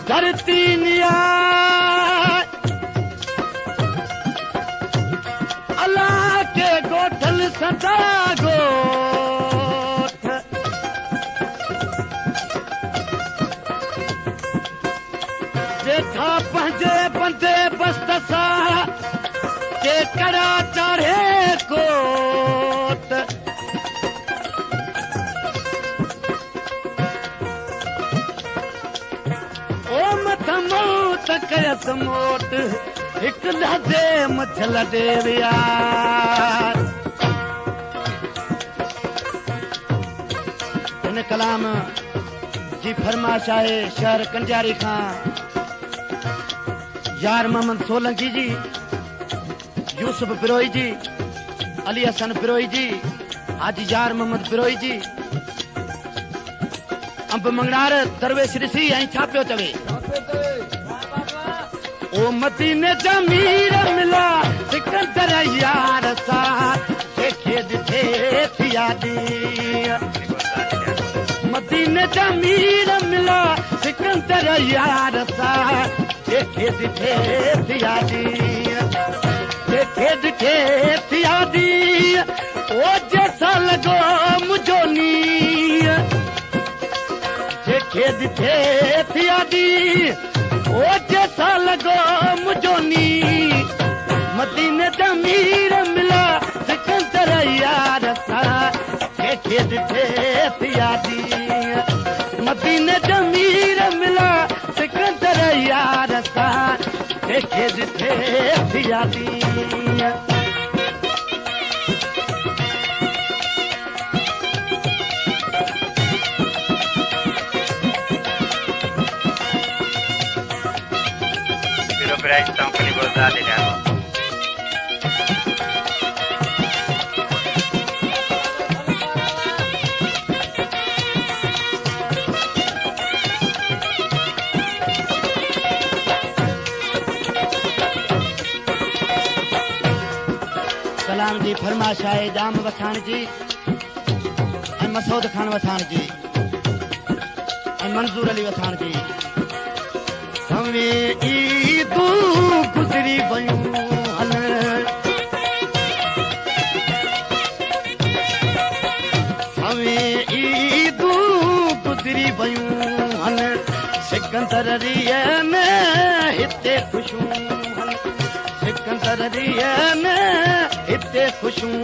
धरती निया अल्लाह के गोठल सदा गोठ जेठा पंहिंजे बंदे बस्त सां के कड़ा चाढ़े कोट ओ मथ मौत कयस मोट हिकु लहदे मछल दे यार हिन कलाम जी फरमाश आहे शहर कंजारी खां यार मोहम्मद सोलंकी जी यूसुफ बिरोई जी अली हसन बिरोई जी हाजी यार मोहम्मद बिरोई जी अंब मंगणार दरवेश ऋषि ऐं छा पियो चवे ओ मदीने जा मीर मिला सिकंदर यार सां देखे ॾिठे थी यादी मदीने जा मीर मिला सिकंदर यार सां देखे ॾिठे थी यादी देखे ॾिठे थी यादी ओ जैसा लॻो मुंहिंजो नीर देखे ॾिठे थी यादी ओ जैसा लॻो मुंहिंजो नी मदीने जा मीर मिला सिकंदर यार सां देखे ॾिठे थी यादी मदीने जा मीर मिला सिकंदर यार सां देखे ॾिठे थी यादी estão com liberdade, né? सलाम जी फरमाश आहे जाम वसाण जी ऐं मसूद खान वसाण जी ऐं मंज़ूर अली वसाण जी सवें ईदू गुज़री वयूं हल सवें ईदू गुज़री वयूं हल सिकंदर रिया न हिते ख़ुशूं हल सिकंदर रिया न हिते ख़ुशूं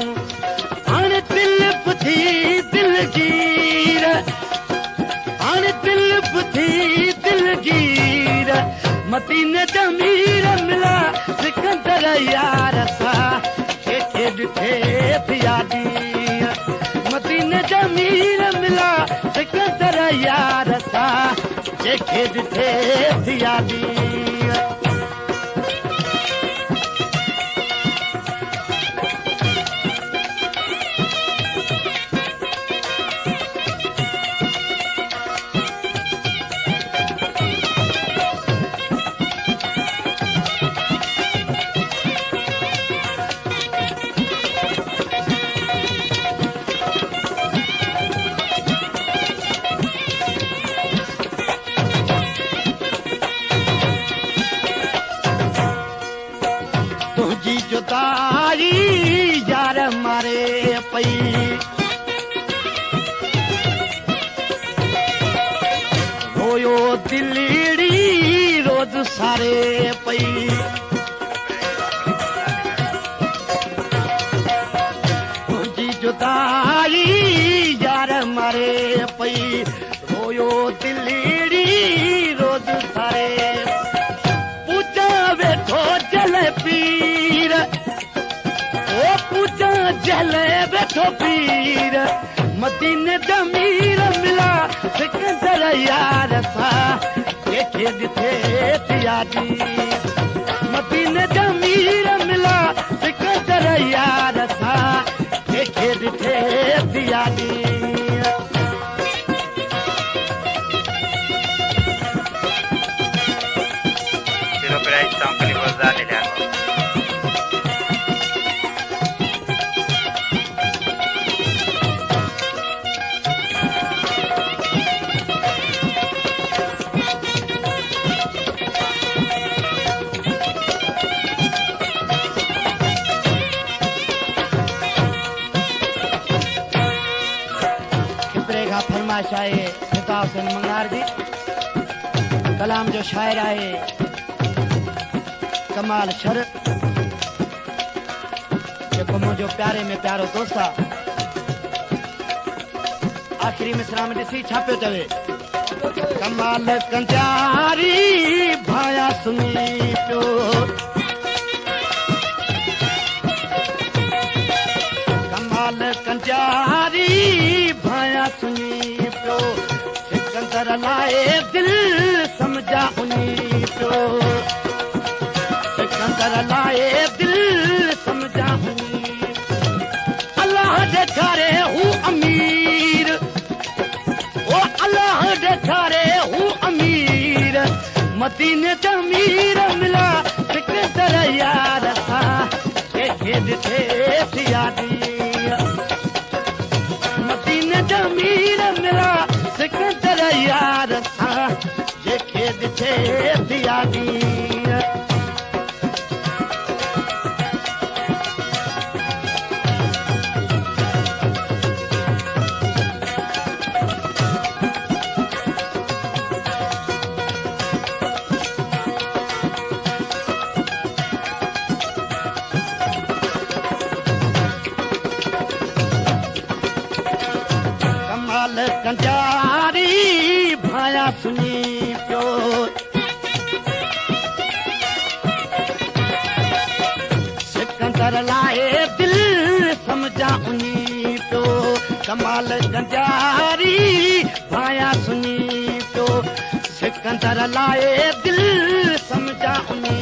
हाणे दिल बुधी दिलगीर हाणे दिल बुधी दिलगीर मदीने जा मीर मिला सिकंदर यार सां देखे ॾिठे थी यादी मदीने जा मीर मिला सिकंदर यार सां देखे ॾिठे थी यादी जुदाई यार मारे पई रोयो दिलड़ी रोज सारे पई तुझी जुदाई यार मारे पई रोयो दिलड़ी रोज सारे पूजा वेठो जल पीर ओ पूजा जल वेठो पीर मदीने जा मीर मिला सिकंदर यार सां देखे ॾिठे थी यादी मदीने जा मीर मिला सिकंदर यार सां देखे ॾिठे थी यादी estão com liberdade, né? फरमाइश आहे हिता हुसैन मंगार जी कलाम जो शाइर आहे कमाल शर जेको मुंहिंजो प्यारे में प्यारो दोस्त आहे आख़िरी मिसरा में ॾिसी छा पियो चवे कमाल कंजारी भाया सुनी पियो कमाल कंजारी भाया सुनी पियो सिकंदर लाए दिल समझा उनी पियो सिकंदर लाए दिल समझा उनी अल्लाह ॾेखारे हू अमीर ओ अल्लाह ॾेखारे हू अमीर मदीने जा अमीर मिला सिकंदर यार सां कंहिंखे ॾिठे यादी मदीने जा अमीर मिला सिकंदर यार सां कंहिंखे ॾिठे यादी कंजारी भाया सुनी पियो सिकंदर लाए दिल समझा उनी पियो कमाल कंजारी भाया सुनी पियो सिकंदर लाए दिल समझा उनी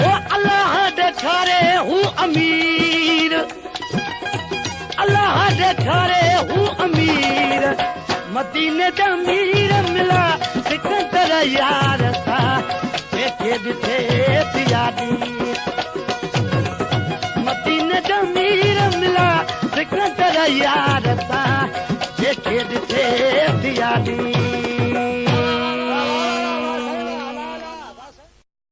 ओ अल्लाह ॾेखारे हू अमीर अल्लाह ॾेखारे हू अमीर मदीने जा अमीर मिला सिकंदर यार सां कंहिंखे ॾिठे यादी मदीने जा अमीर मिला सिकंदर यार सां कंहिंखे ॾिठे यादी